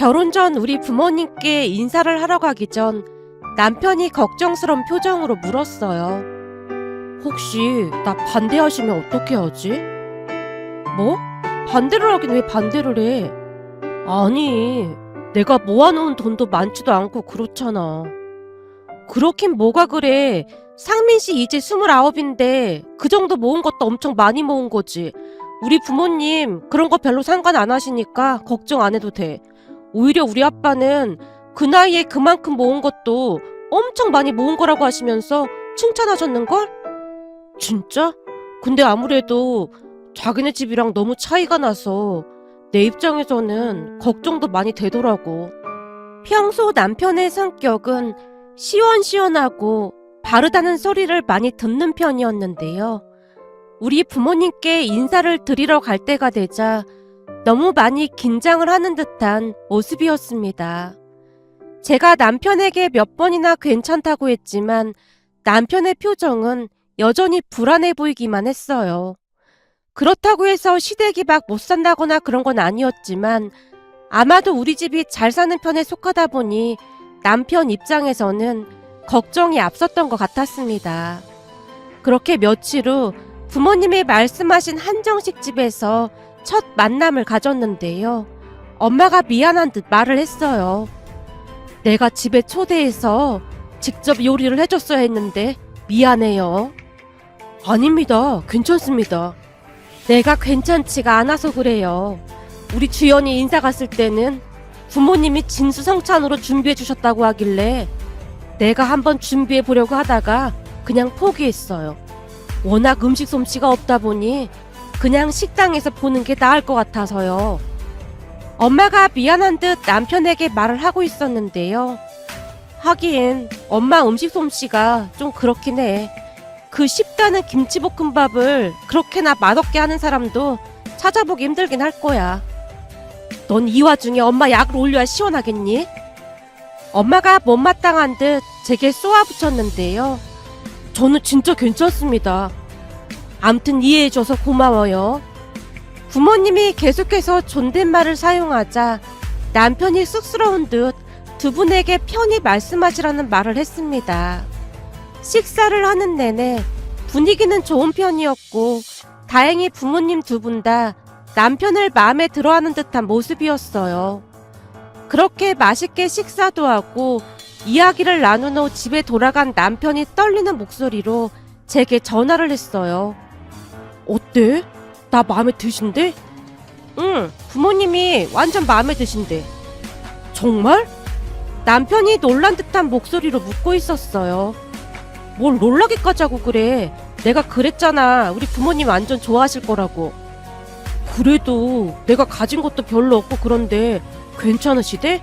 결혼 전 우리 부모님께 인사를 하러 가기 전 남편이 걱정스러운 표정으로 물었어요. 혹시 나 반대하시면 어떻게 하지? 뭐? 반대를 하긴 왜 반대를 해? 아니, 내가 모아놓은 돈도 많지도 않고 그렇잖아. 그렇긴 뭐가 그래. 상민 씨 이제 29인데 그 정도 모은 것도 엄청 많이 모은 거지. 우리 부모님 그런 거 별로 상관 안 하시니까 걱정 안 해도 돼. 오히려 우리 아빠는 그 나이에 그만큼 모은 것도 엄청 많이 모은 거라고 하시면서 칭찬하셨는걸? 진짜? 근데 아무래도 자기네 집이랑 너무 차이가 나서 내 입장에서는 걱정도 많이 되더라고. 평소 남편의 성격은 시원시원하고 바르다는 소리를 많이 듣는 편이었는데요. 우리 부모님께 인사를 드리러 갈 때가 되자 너무 많이 긴장을 하는 듯한 모습이었습니다. 제가 남편에게 몇 번이나 괜찮다고 했지만 남편의 표정은 여전히 불안해 보이기만 했어요. 그렇다고 해서 시댁이 막 못 산다거나 그런 건 아니었지만 아마도 우리 집이 잘 사는 편에 속하다 보니 남편 입장에서는 걱정이 앞섰던 것 같았습니다. 그렇게 며칠 후 부모님이 말씀하신 한정식 집에서 첫 만남을 가졌는데요. 엄마가 미안한 듯 말을 했어요. 내가 집에 초대해서 직접 요리를 해줬어야 했는데 미안해요. 아닙니다. 괜찮습니다. 내가 괜찮지가 않아서 그래요. 우리 주연이 인사 갔을 때는 부모님이 진수성찬으로 준비해 주셨다고 하길래 내가 한번 준비해 보려고 하다가 그냥 포기했어요. 워낙 음식 솜씨가 없다 보니 그냥 식당에서 보는 게 나을 것 같아서요. 엄마가 미안한 듯 남편에게 말을 하고 있었는데요. 하긴 엄마 음식 솜씨가 좀 그렇긴 해. 그 쉽다는 김치볶음밥을 그렇게나 맛없게 하는 사람도 찾아보기 힘들긴 할 거야. 넌 이 와중에 엄마 약을 올려야 시원하겠니? 엄마가 못마땅한 듯 제게 쏘아붙였는데요. 저는 진짜 괜찮습니다. 암튼 이해해줘서 고마워요. 부모님이 계속해서 존댓말을 사용하자 남편이 쑥스러운 듯 두 분에게 편히 말씀하시라는 말을 했습니다. 식사를 하는 내내 분위기는 좋은 편이었고 다행히 부모님 두 분 다 남편을 마음에 들어하는 듯한 모습이었어요. 그렇게 맛있게 식사도 하고 이야기를 나눈 후 집에 돌아간 남편이 떨리는 목소리로 제게 전화를 했어요. 어때? 나 마음에 드신대? 응, 부모님이 완전 마음에 드신대. 정말? 남편이 놀란 듯한 목소리로 묻고 있었어요. 뭘 놀라기까지 하고 그래. 내가 그랬잖아. 우리 부모님 완전 좋아하실 거라고. 그래도 내가 가진 것도 별로 없고 그런데 괜찮으시대?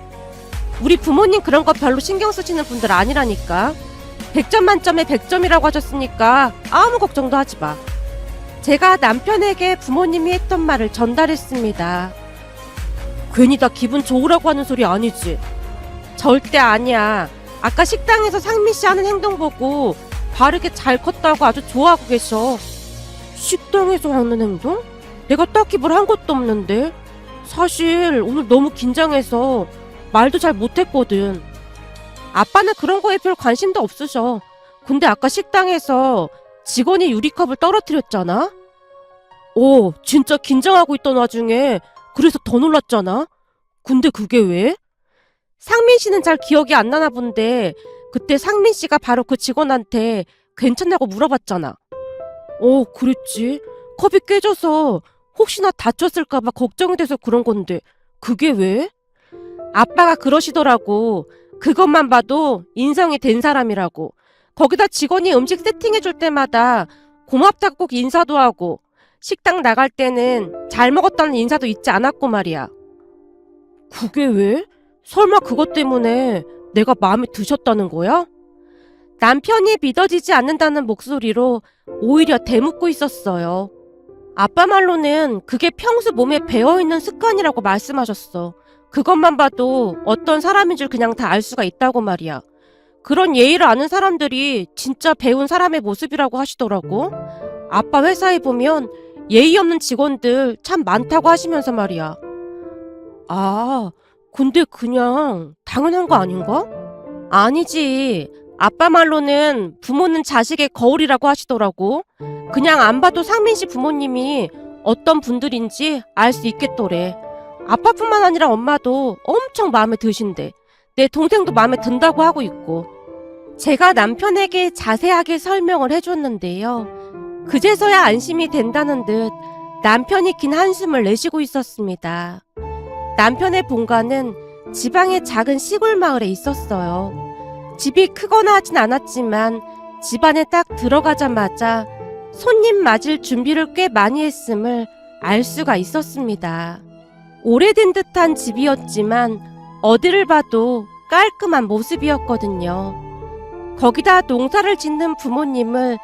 우리 부모님 그런 거 별로 신경 쓰시는 분들 아니라니까. 100점 만점에 100점이라고 하셨으니까 아무 걱정도 하지 마. 제가 남편에게 부모님이 했던 말을 전달했습니다. 괜히 나 기분 좋으라고 하는 소리 아니지? 절대 아니야. 아까 식당에서 상민씨 하는 행동 보고 바르게 잘 컸다고 아주 좋아하고 계셔. 식당에서 하는 행동? 내가 딱히 뭘 한 것도 없는데. 사실 오늘 너무 긴장해서 말도 잘 못했거든. 아빠는 그런 거에 별 관심도 없으셔. 근데 아까 식당에서 직원이 유리컵을 떨어뜨렸잖아? 진짜 긴장하고 있던 와중에 그래서 더 놀랐잖아? 근데 그게 왜? 상민 씨는 잘 기억이 안 나나 본데 그때 상민 씨가 바로 그 직원한테 괜찮냐고 물어봤잖아. 그랬지. 컵이 깨져서 혹시나 다쳤을까봐 걱정이 돼서 그런 건데 그게 왜? 아빠가 그러시더라고. 그것만 봐도 인성이 된 사람이라고. 거기다 직원이 음식 세팅해줄 때마다 고맙다고 꼭 인사도 하고 식당 나갈 때는 잘 먹었다는 인사도 잊지 않았고 말이야. 그게 왜? 설마 그것 때문에 내가 마음에 드셨다는 거야? 남편이 믿어지지 않는다는 목소리로 오히려 대묻고 있었어요. 아빠 말로는 그게 평소 몸에 배어있는 습관이라고 말씀하셨어. 그것만 봐도 어떤 사람인 줄 그냥 다 알 수가 있다고 말이야. 그런 예의를 아는 사람들이 진짜 배운 사람의 모습이라고 하시더라고. 아빠 회사에 보면 예의 없는 직원들 참 많다고 하시면서 말이야. 근데 그냥 당연한 거 아닌가? 아니지. 아빠 말로는 부모는 자식의 거울이라고 하시더라고. 그냥 안 봐도 상민 씨 부모님이 어떤 분들인지 알 수 있겠더래. 아빠뿐만 아니라 엄마도 엄청 마음에 드신대. 내 동생도 마음에 든다고 하고 있고. 제가 남편에게 자세하게 설명을 해줬는데요. 그제서야 안심이 된다는 듯 남편이 긴 한숨을 내쉬고 있었습니다. 남편의 본가는 지방의 작은 시골 마을에 있었어요. 집이 크거나 하진 않았지만 집안에 딱 들어가자마자 손님 맞을 준비를 꽤 많이 했음을 알 수가 있었습니다. 오래된 듯한 집이었지만 어디를 봐도 깔끔한 모습이었거든요. 거기다 농사를 짓는 부모님을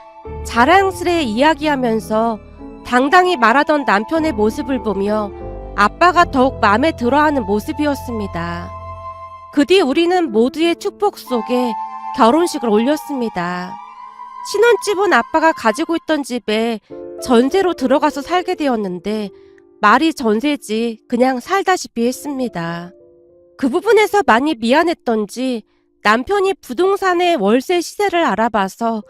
자랑스레 이야기하면서 당당히 말하던 남편의 모습을 보며 아빠가 더욱 마음에 들어하는 모습이었습니다. 그 뒤 우리는 모두의 축복 속에 결혼식을 올렸습니다. 신혼집은 아빠가 가지고 있던 집에 전세로 들어가서 살게 되었는데 말이 전세지 그냥 살다시피 했습니다. 그 부분에서 많이 미안했던지 남편이 부동산의 월세 시세를 알아봐서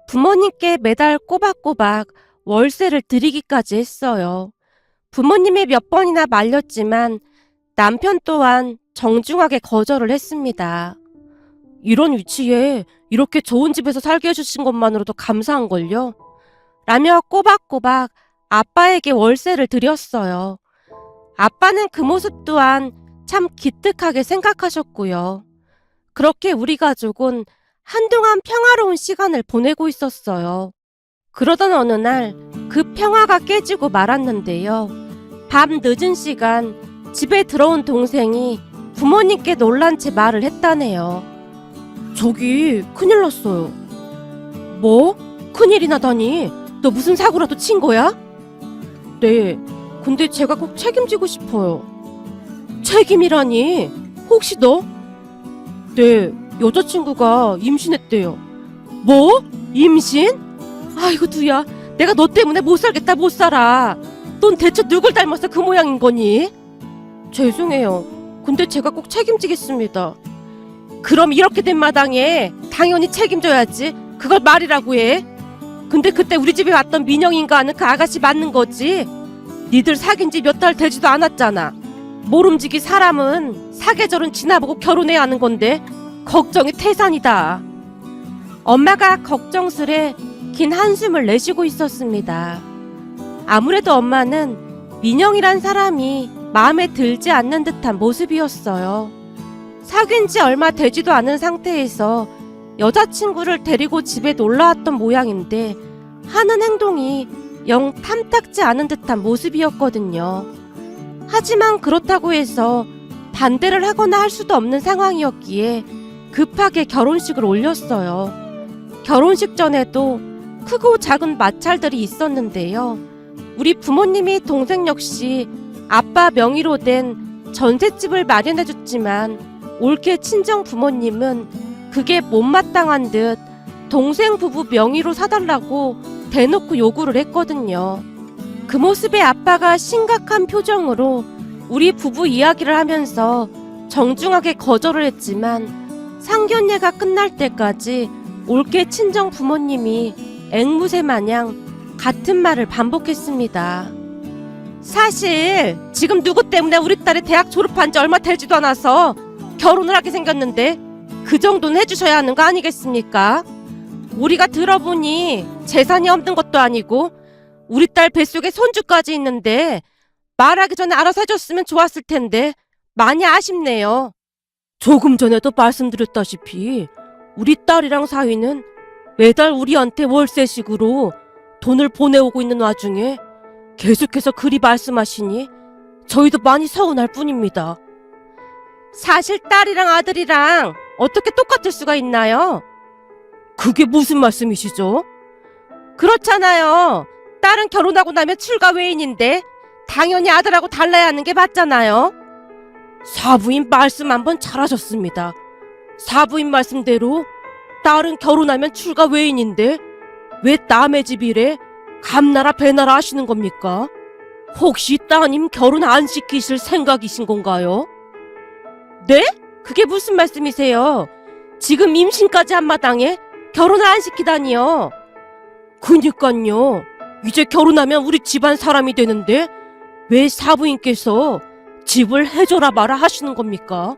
부모님께 매달 꼬박꼬박 월세를 드리기까지 했어요. 부모님이 몇 번이나 말렸지만 남편 또한 정중하게 거절을 했습니다. 이런 위치에 이렇게 좋은 집에서 살게 해주신 것만으로도 감사한걸요? 라며 꼬박꼬박 아빠에게 월세를 드렸어요. 아빠는 그 모습 또한 참 기특하게 생각하셨고요. 그렇게 우리 가족은 한동안 평화로운 시간을 보내고 있었어요. 그러던 어느 날 그 평화가 깨지고 말았는데요. 밤 늦은 시간 집에 들어온 동생이 부모님께 놀란 채 말을 했다네요. 저기 큰일 났어요. 뭐? 큰일이 나다니? 너 무슨 사고라도 친 거야? 네, 근데 제가 꼭 책임지고 싶어요. 책임이라니? 혹시 너? 네, 여자친구가 임신했대요. 뭐? 임신? 아이고 두야, 내가 너 때문에 못 살겠다 못 살아. 넌 대체 누굴 닮아서 그 모양인 거니? 죄송해요. 근데 제가 꼭 책임지겠습니다. 그럼 이렇게 된 마당에 당연히 책임져야지. 그걸 말이라고 해. 근데 그때 우리 집에 왔던 민영인가 하는 그 아가씨 맞는 거지? 니들 사귄 지 몇 달 되지도 않았잖아. 모름지기 사람은 사계절은 지나보고 결혼해야 하는 건데 걱정이 태산이다. 엄마가 걱정스레 긴 한숨을 내쉬고 있었습니다. 아무래도 엄마는 민영이란 사람이 마음에 들지 않는 듯한 모습이었어요. 사귄 지 얼마 되지도 않은 상태에서 여자친구를 데리고 집에 놀러왔던 모양인데 하는 행동이 영 탐탁지 않은 듯한 모습이었거든요. 하지만 그렇다고 해서 반대를 하거나 할 수도 없는 상황이었기에 급하게 결혼식을 올렸어요. 결혼식 전에도 크고 작은 마찰들이 있었는데요. 우리 부모님이 동생 역시 아빠 명의로 된 전셋집을 마련해줬지만 올케 친정 부모님은 그게 못마땅한 듯 동생 부부 명의로 사달라고 대놓고 요구를 했거든요. 그 모습에 아빠가 심각한 표정으로 우리 부부 이야기를 하면서 정중하게 거절을 했지만 상견례가 끝날 때까지 올케 친정 부모님이 앵무새 마냥 같은 말을 반복했습니다. 사실 지금 누구 때문에 우리 딸이 대학 졸업한 지 얼마 되지도 않아서 결혼을 하게 생겼는데 그 정도는 해주셔야 하는 거 아니겠습니까? 우리가 들어보니 재산이 없는 것도 아니고 우리 딸 뱃속에 손주까지 있는데 말하기 전에 알아서 해줬으면 좋았을 텐데 많이 아쉽네요. 조금 전에도 말씀드렸다시피 우리 딸이랑 사위는 매달 우리한테 월세식으로 돈을 보내오고 있는 와중에 계속해서 그리 말씀하시니 저희도 많이 서운할 뿐입니다. 사실 딸이랑 아들이랑 어떻게 똑같을 수가 있나요? 그게 무슨 말씀이시죠? 그렇잖아요. 딸은 결혼하고 나면 출가 외인인데 당연히 아들하고 달라야 하는 게 맞잖아요. 사부인 말씀 한번 잘하셨습니다. 사부인 말씀대로 딸은 결혼하면 출가 외인인데 왜 남의 집이래 감나라 배나라 하시는 겁니까? 혹시 따님 결혼 안 시키실 생각이신 건가요? 네? 그게 무슨 말씀이세요? 지금 임신까지 한 마당에 결혼을 안 시키다니요. 그니깐요. 이제 결혼하면 우리 집안 사람이 되는데 왜 사부인께서 집을 해줘라 마라 하시는 겁니까?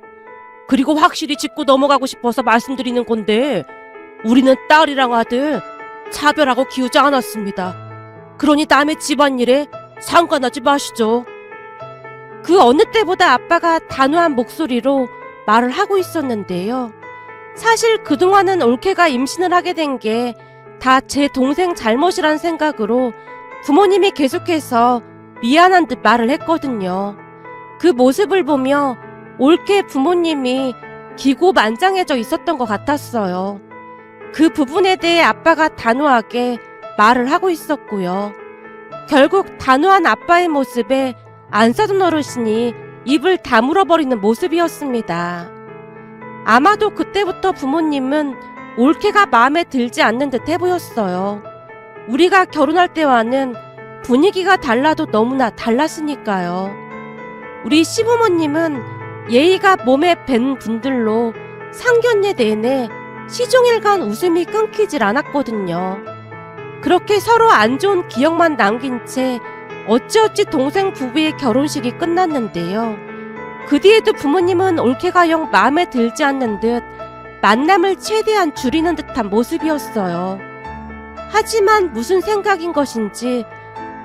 그리고 확실히 짚고 넘어가고 싶어서 말씀드리는 건데 우리는 딸이랑 아들 차별하고 키우지 않았습니다. 그러니 남의 집안일에 상관하지 마시죠. 그 어느 때보다 아빠가 단호한 목소리로 말을 하고 있었는데요. 사실 그동안은 올케가 임신을 하게 된 게 다 제 동생 잘못이란 생각으로 부모님이 계속해서 미안한 듯 말을 했거든요. 그 모습을 보며 올케 부모님이 기고만장해져 있었던 것 같았어요. 그 부분에 대해 아빠가 단호하게 말을 하고 있었고요. 결국 단호한 아빠의 모습에 안 사돈 어르신이 입을 다물어버리는 모습이었습니다. 아마도 그때부터 부모님은 올케가 마음에 들지 않는 듯해 보였어요. 우리가 결혼할 때와는 분위기가 달라도 너무나 달랐으니까요. 우리 시부모님은 예의가 몸에 밴 분들로 상견례 내내 시종일관 웃음이 끊기질 않았거든요. 그렇게 서로 안 좋은 기억만 남긴 채 어찌어찌 동생 부부의 결혼식이 끝났는데요. 그 뒤에도 부모님은 올케가 영 마음에 들지 않는 듯 만남을 최대한 줄이는 듯한 모습이었어요. 하지만 무슨 생각인 것인지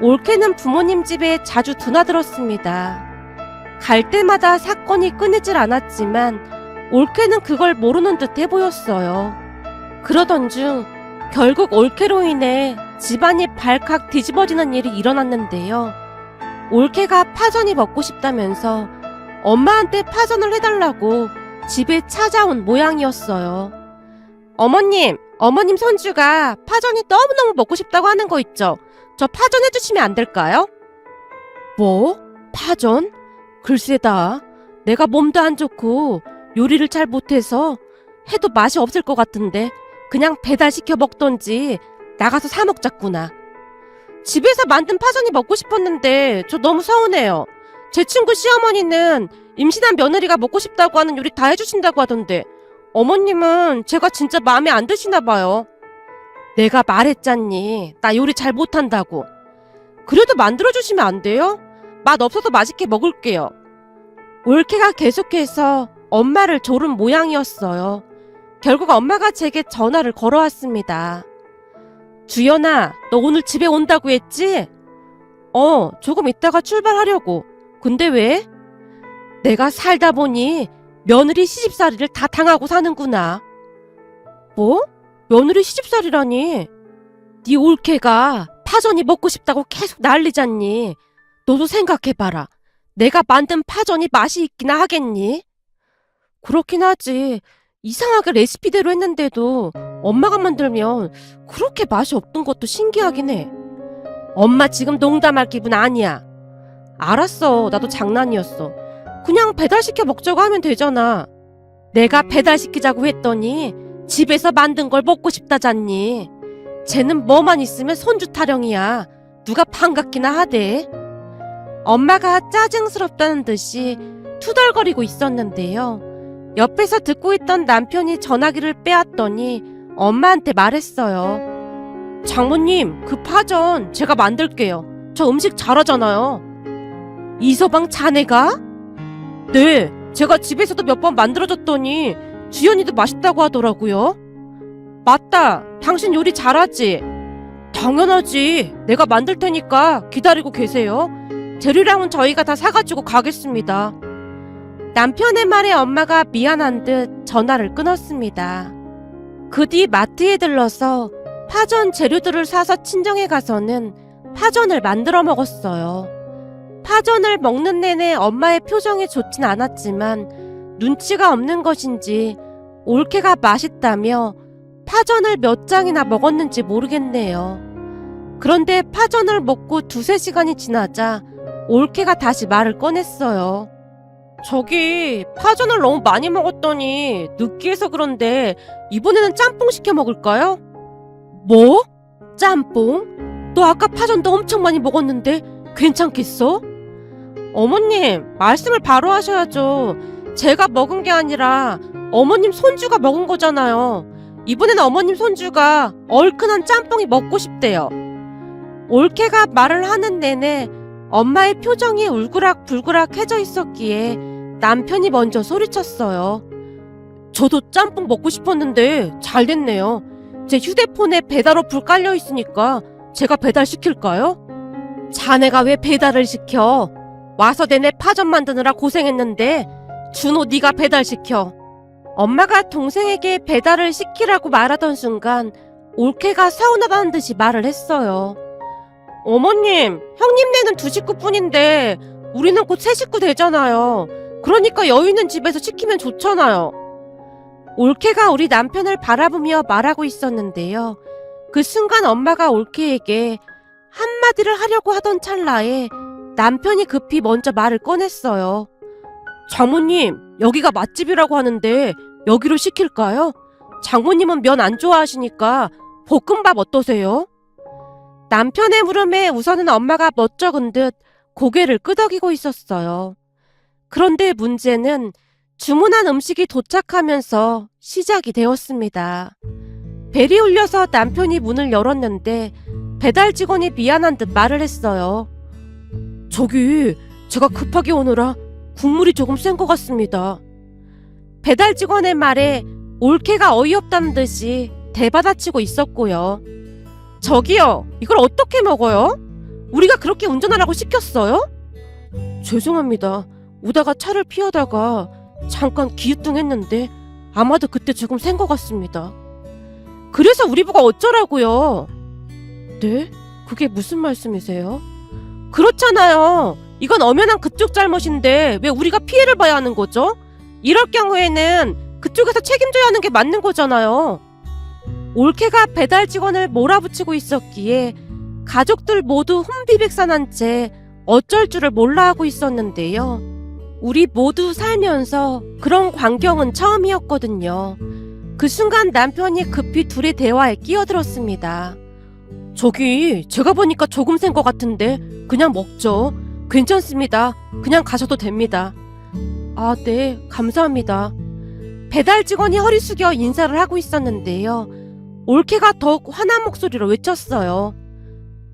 올케는 부모님 집에 자주 드나들었습니다. 갈 때마다 사건이 끊이질 않았지만 올케는 그걸 모르는 듯해 보였어요. 그러던 중 결국 올케로 인해 집안이 발칵 뒤집어지는 일이 일어났는데요. 올케가 파전이 먹고 싶다면서 엄마한테 파전을 해달라고 집에 찾아온 모양이었어요. 어머님 손주가 파전이 너무너무 먹고 싶다고 하는 거 있죠? 저 파전 해주시면 안 될까요? 뭐? 파전? 글쎄다. 내가 몸도 안 좋고 요리를 잘 못해서 해도 맛이 없을 것 같은데 그냥 배달시켜 먹던지 나가서 사 먹자꾸나. 집에서 만든 파전이 먹고 싶었는데 저 너무 서운해요. 제 친구 시어머니는 임신한 며느리가 먹고 싶다고 하는 요리 다 해주신다고 하던데 어머님은 제가 진짜 마음에 안 드시나 봐요. 내가 말했잖니. 나 요리 잘 못한다고. 그래도 만들어주시면 안 돼요? 맛 없어도 맛있게 먹을게요. 올케가 계속해서 엄마를 조른 모양이었어요. 결국 엄마가 제게 전화를 걸어왔습니다. 주연아, 너 오늘 집에 온다고 했지? 조금 있다가 출발하려고. 근데 왜? 내가 살다 보니 며느리 시집살이를 다 당하고 사는구나. 뭐? 며느리 시집살이라니? 네 올케가 파전이 먹고 싶다고 계속 난리잖니. 너도 생각해봐라. 내가 만든 파전이 맛이 있기나 하겠니? 그렇긴 하지. 이상하게 레시피대로 했는데도 엄마가 만들면 그렇게 맛이 없던 것도 신기하긴 해. 엄마 지금 농담할 기분 아니야. 알았어. 나도 장난이었어. 그냥 배달시켜 먹자고 하면 되잖아. 내가 배달시키자고 했더니 집에서 만든 걸 먹고 싶다잖니. 쟤는 뭐만 있으면 손주 타령이야. 누가 반갑기나 하대. 엄마가 짜증스럽다는 듯이 투덜거리고 있었는데요. 옆에서 듣고 있던 남편이 전화기를 빼앗더니 엄마한테 말했어요. 장모님, 그 파전 제가 만들게요. 저 음식 잘하잖아요. 이서방 자네가? 네, 제가 집에서도 몇 번 만들어줬더니 주연이도 맛있다고 하더라고요. 맞다, 당신 요리 잘하지? 당연하지. 내가 만들 테니까 기다리고 계세요. 재료량은 저희가 다 사가지고 가겠습니다. 남편의 말에 엄마가 미안한 듯 전화를 끊었습니다. 그 뒤 마트에 들러서 파전 재료들을 사서 친정에 가서는 파전을 만들어 먹었어요. 파전을 먹는 내내 엄마의 표정이 좋진 않았지만 눈치가 없는 것인지 올케가 맛있다며 파전을 몇 장이나 먹었는지 모르겠네요. 그런데 파전을 먹고 2~3시간이 지나자 올케가 다시 말을 꺼냈어요. 저기 파전을 너무 많이 먹었더니 느끼해서 그런데 이번에는 짬뽕 시켜 먹을까요? 뭐? 짬뽕? 너 아까 파전도 엄청 많이 먹었는데 괜찮겠어? 어머님, 말씀을 바로 하셔야죠. 제가 먹은 게 아니라 어머님 손주가 먹은 거잖아요. 이번에는 어머님 손주가 얼큰한 짬뽕이 먹고 싶대요. 올케가 말을 하는 내내 엄마의 표정이 울그락불그락해져 있었기에 남편이 먼저 소리쳤어요. 저도 짬뽕 먹고 싶었는데 잘 됐네요. 제 휴대폰에 배달어 불 깔려 있으니까 제가 배달시킬까요? 자네가 왜 배달을 시켜? 와서 내내 파전 만드느라 고생했는데 준호 네가 배달시켜. 엄마가 동생에게 배달을 시키라고 말하던 순간 올케가 서운하다는 듯이 말을 했어요. 어머님, 형님네는 2식구뿐인데 우리는 곧 3식구 되잖아요. 그러니까 여유 있는 집에서 시키면 좋잖아요. 올케가 우리 남편을 바라보며 말하고 있었는데요. 그 순간 엄마가 올케에게 한마디를 하려고 하던 찰나에 남편이 급히 먼저 말을 꺼냈어요. 장모님, 여기가 맛집이라고 하는데 여기로 시킬까요? 장모님은 면 안 좋아하시니까 볶음밥 어떠세요? 남편의 물음에 우선은 엄마가 멋쩍은 듯 고개를 끄덕이고 있었어요. 그런데 문제는 주문한 음식이 도착하면서 시작이 되었습니다. 벨이 울려서 남편이 문을 열었는데 배달 직원이 미안한 듯 말을 했어요. 저기, 제가 급하게 오느라 국물이 조금 센 것 같습니다. 배달 직원의 말에 올케가 어이없다는 듯이 대받아치고 있었고요. 저기요, 이걸 어떻게 먹어요? 우리가 그렇게 운전하라고 시켰어요? 죄송합니다. 오다가 차를 피하다가 잠깐 기우뚱했는데 아마도 그때 조금 센 것 같습니다. 그래서 우리 보고 어쩌라고요? 네? 그게 무슨 말씀이세요? 그렇잖아요. 이건 엄연한 그쪽 잘못인데 왜 우리가 피해를 봐야 하는 거죠? 이럴 경우에는 그쪽에서 책임져야 하는 게 맞는 거잖아요. 올케가 배달 직원을 몰아붙이고 있었기에 가족들 모두 혼비백산한 채 어쩔 줄을 몰라 하고 있었는데요. 우리 모두 살면서 그런 광경은 처음이었거든요. 그 순간 남편이 급히 둘의 대화에 끼어들었습니다. 저기, 제가 보니까 조금 센 것 같은데 그냥 먹죠. 괜찮습니다. 그냥 가셔도 됩니다. 아, 네, 감사합니다. 배달 직원이 허리 숙여 인사를 하고 있었는데요. 올케가 더욱 화난 목소리로 외쳤어요.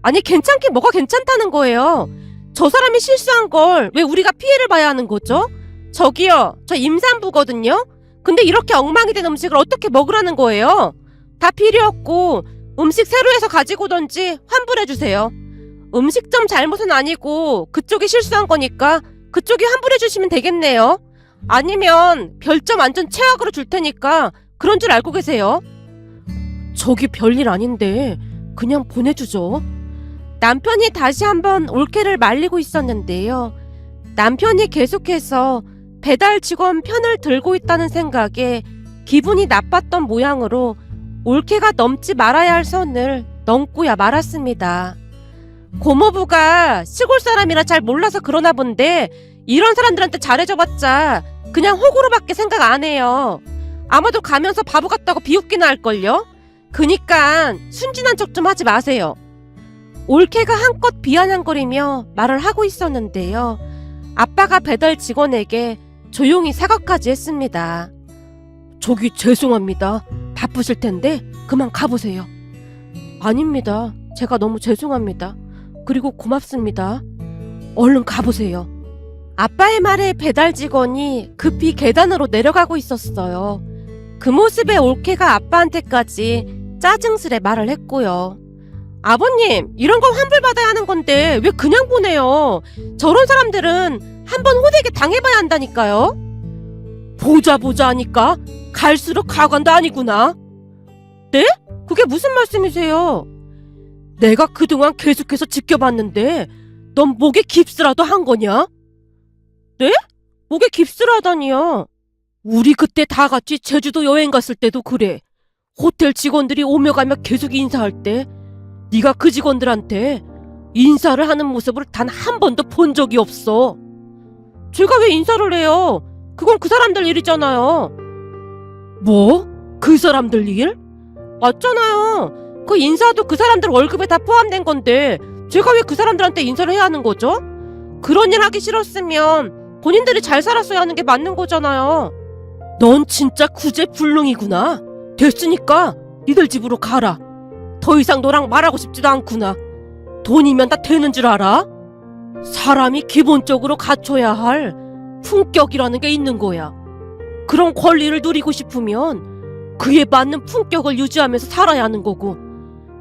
아니, 괜찮긴 뭐가 괜찮다는 거예요. 저 사람이 실수한 걸 왜 우리가 피해를 봐야 하는 거죠? 저기요, 저 임산부거든요? 근데 이렇게 엉망이 된 음식을 어떻게 먹으라는 거예요? 다 필요 없고 음식 새로 해서 가지고 오던지 환불해주세요. 음식점 잘못은 아니고 그쪽이 실수한 거니까 그쪽이 환불해주시면 되겠네요. 아니면 별점 완전 최악으로 줄 테니까 그런 줄 알고 계세요. 저기 별일 아닌데 그냥 보내주죠. 남편이 다시 한번 올케를 말리고 있었는데요. 남편이 계속해서 배달 직원 편을 들고 있다는 생각에 기분이 나빴던 모양으로 올케가 넘지 말아야 할 선을 넘고야 말았습니다. 고모부가 시골 사람이라 잘 몰라서 그러나 본데 이런 사람들한테 잘해줘봤자 그냥 호구로밖에 생각 안 해요. 아마도 가면서 바보 같다고 비웃기나 할걸요? 그니까 순진한 척 좀 하지 마세요. 올케가 한껏 비아냥거리며 말을 하고 있었는데요. 아빠가 배달 직원에게 조용히 사과까지 했습니다. 저기 죄송합니다. 바쁘실 텐데 그만 가보세요. 아닙니다. 제가 너무 죄송합니다. 그리고 고맙습니다. 얼른 가보세요. 아빠의 말에 배달 직원이 급히 계단으로 내려가고 있었어요. 그 모습에 올케가 아빠한테까지 짜증스레 말을 했고요. 아버님, 이런 거 환불받아야 하는 건데 왜 그냥 보내요? 저런 사람들은 한번 호되게 당해봐야 한다니까요. 보자 하니까 갈수록 가관도 아니구나. 네? 그게 무슨 말씀이세요? 내가 그동안 계속해서 지켜봤는데 넌 목에 깁스라도 한 거냐? 네? 목에 깁스를 하다니요. 우리 그때 다 같이 제주도 여행 갔을 때도 그래. 호텔 직원들이 오며 가며 계속 인사할 때 네가 그 직원들한테 인사를 하는 모습을 단 한 번도 본 적이 없어. 제가 왜 인사를 해요? 그건 그 사람들 일이잖아요. 뭐? 그 사람들 일? 맞잖아요. 그 인사도 그 사람들 월급에 다 포함된 건데 제가 왜 그 사람들한테 인사를 해야 하는 거죠? 그런 일 하기 싫었으면 본인들이 잘 살았어야 하는 게 맞는 거잖아요. 넌 진짜 구제불능이구나. 됐으니까 니들 집으로 가라. 더 이상 너랑 말하고 싶지도 않구나. 돈이면 다 되는 줄 알아? 사람이 기본적으로 갖춰야 할 품격이라는 게 있는 거야. 그런 권리를 누리고 싶으면 그에 맞는 품격을 유지하면서 살아야 하는 거고,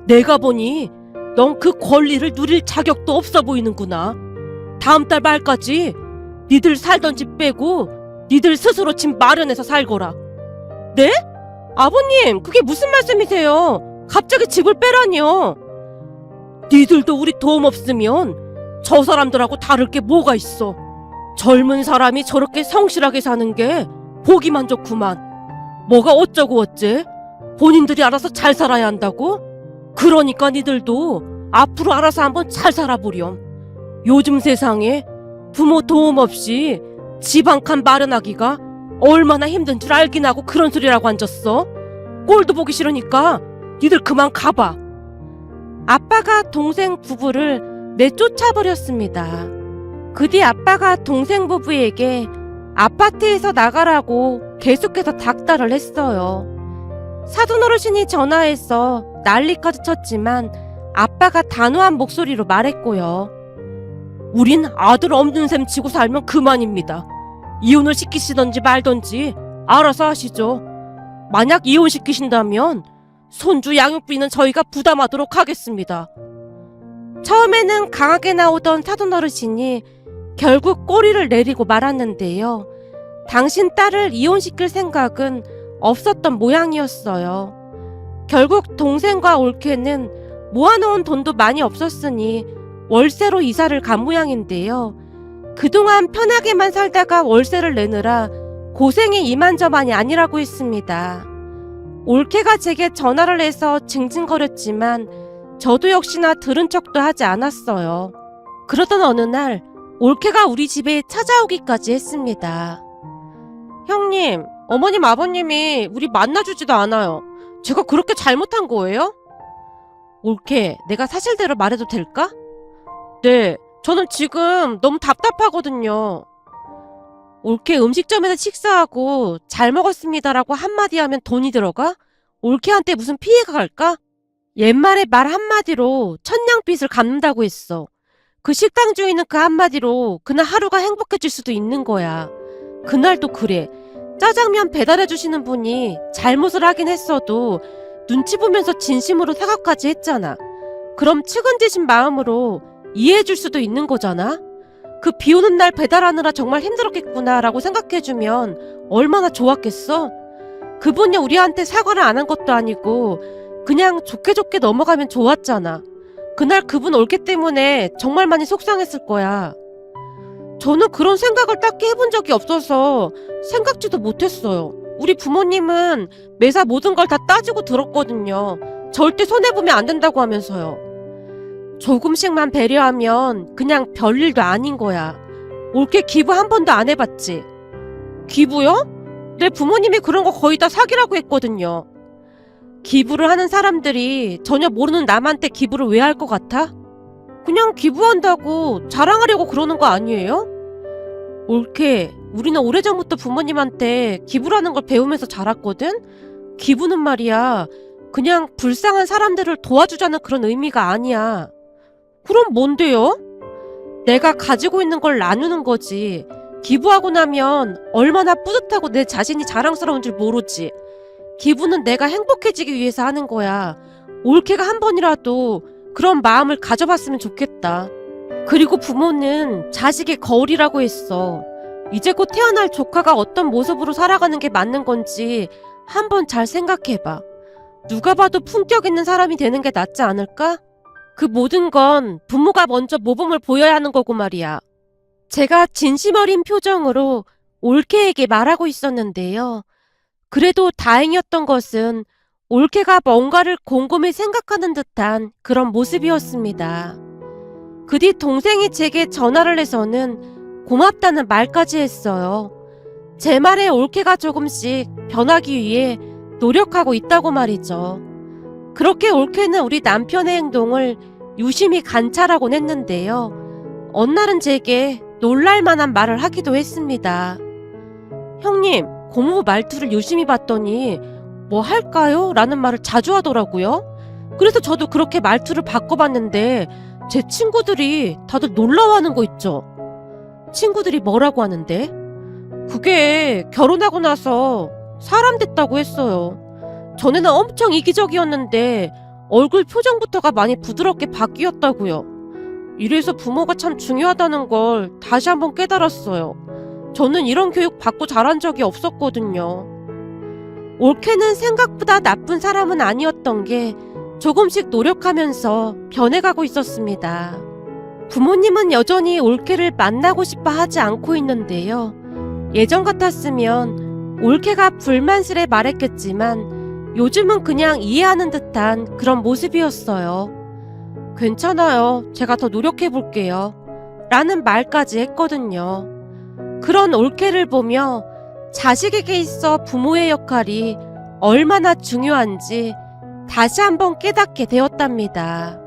내가 보니 넌 그 권리를 누릴 자격도 없어 보이는구나. 다음 달 말까지 니들 살던 집 빼고 니들 스스로 집 마련해서 살거라. 네? 아버님, 그게 무슨 말씀이세요? 갑자기 집을 빼라니요. 니들도 우리 도움 없으면 저 사람들하고 다를 게 뭐가 있어. 젊은 사람이 저렇게 성실하게 사는 게 보기만 좋구만. 뭐가 어쩌고 어째? 본인들이 알아서 잘 살아야 한다고? 그러니까 니들도 앞으로 알아서 한번 잘 살아보렴. 요즘 세상에 부모 도움 없이 집 한 칸 마련하기가 얼마나 힘든 줄 알긴 하고 그런 소리라고 앉았어? 꼴도 보기 싫으니까 니들 그만 가봐. 아빠가 동생 부부를 내쫓아버렸습니다. 그 뒤 아빠가 동생 부부에게 아파트에서 나가라고 계속해서 닥달을 했어요. 사돈어르신이 전화해서 난리까지 쳤지만 아빠가 단호한 목소리로 말했고요. 우린 아들 없는 셈 치고 살면 그만입니다. 이혼을 시키시던지 말던지 알아서 하시죠. 만약 이혼시키신다면 손주 양육비는 저희가 부담하도록 하겠습니다. 처음에는 강하게 나오던 사돈어르신이 결국 꼬리를 내리고 말았는데요. 당신 딸을 이혼시킬 생각은 없었던 모양이었어요. 결국 동생과 올케는 모아놓은 돈도 많이 없었으니 월세로 이사를 간 모양인데요. 그동안 편하게만 살다가 월세를 내느라 고생이 이만저만이 아니라고 했습니다. 올케가 제게 전화를 해서 징징거렸지만 저도 역시나 들은 척도 하지 않았어요. 그러던 어느 날 올케가 우리 집에 찾아오기까지 했습니다. 형님, 어머님 아버님이 우리 만나주지도 않아요. 제가 그렇게 잘못한 거예요? 올케, 내가 사실대로 말해도 될까? 네, 저는 지금 너무 답답하거든요. 올케, 음식점에서 식사하고 잘 먹었습니다라고 한마디 하면 돈이 들어가? 올케한테 무슨 피해가 갈까? 옛말에 말 한마디로 천냥빚을 갚는다고 했어. 그 식당 주인은 그 한마디로 그날 하루가 행복해질 수도 있는 거야. 그날도 그래. 짜장면 배달해주시는 분이 잘못을 하긴 했어도 눈치 보면서 진심으로 사과까지 했잖아. 그럼 측은지신 마음으로 이해해줄 수도 있는 거잖아. 그 비오는 날 배달하느라 정말 힘들었겠구나 라고 생각해주면 얼마나 좋았겠어? 그분이 우리한테 사과를 안 한 것도 아니고 그냥 좋게 좋게 넘어가면 좋았잖아. 그날 그분 올케 때문에 정말 많이 속상했을 거야. 저는 그런 생각을 딱히 해본 적이 없어서 생각지도 못했어요. 우리 부모님은 매사 모든 걸 다 따지고 들었거든요. 절대 손해보면 안 된다고 하면서요. 조금씩만 배려하면 그냥 별일도 아닌 거야. 올케 기부 한 번도 안 해봤지? 기부요? 내 부모님이 그런 거 거의 다 사기라고 했거든요. 기부를 하는 사람들이 전혀 모르는 남한테 기부를 왜 할 것 같아? 그냥 기부한다고 자랑하려고 그러는 거 아니에요? 올케, 우리는 오래전부터 부모님한테 기부라는 걸 배우면서 자랐거든? 기부는 말이야, 그냥 불쌍한 사람들을 도와주자는 그런 의미가 아니야. 그럼 뭔데요? 내가 가지고 있는 걸 나누는 거지. 기부하고 나면 얼마나 뿌듯하고 내 자신이 자랑스러운 줄 모르지. 기부는 내가 행복해지기 위해서 하는 거야. 올케가 한 번이라도 그런 마음을 가져봤으면 좋겠다. 그리고 부모는 자식의 거울이라고 했어. 이제 곧 태어날 조카가 어떤 모습으로 살아가는 게 맞는 건지 한번 잘 생각해봐. 누가 봐도 품격 있는 사람이 되는 게 낫지 않을까? 그 모든 건 부모가 먼저 모범을 보여야 하는 거고 말이야. 제가 진심 어린 표정으로 올케에게 말하고 있었는데요. 그래도 다행이었던 것은 올케가 뭔가를 곰곰이 생각하는 듯한 그런 모습이었습니다. 그 뒤 동생이 제게 전화를 해서는 고맙다는 말까지 했어요. 제 말에 올케가 조금씩 변하기 위해 노력하고 있다고 말이죠. 그렇게 올케는 우리 남편의 행동을 유심히 관찰하곤 했는데요. 어느 날은 제게 놀랄 만한 말을 하기도 했습니다. 형님, 고모부 말투를 유심히 봤더니 뭐 할까요? 라는 말을 자주 하더라고요. 그래서 저도 그렇게 말투를 바꿔봤는데 제 친구들이 다들 놀라워하는 거 있죠. 친구들이 뭐라고 하는데? 그게 결혼하고 나서 사람 됐다고 했어요. 전에는 엄청 이기적이었는데 얼굴 표정부터가 많이 부드럽게 바뀌었다고요. 이래서 부모가 참 중요하다는 걸 다시 한번 깨달았어요. 저는 이런 교육 받고 자란 적이 없었거든요. 올케는 생각보다 나쁜 사람은 아니었던 게 조금씩 노력하면서 변해가고 있었습니다. 부모님은 여전히 올케를 만나고 싶어 하지 않고 있는데요. 예전 같았으면 올케가 불만스레 말했겠지만 요즘은 그냥 이해하는 듯한 그런 모습이었어요. 괜찮아요. 제가 더 노력해볼게요. 라는 말까지 했거든요. 그런 올케를 보며 자식에게 있어 부모의 역할이 얼마나 중요한지 다시 한번 깨닫게 되었답니다.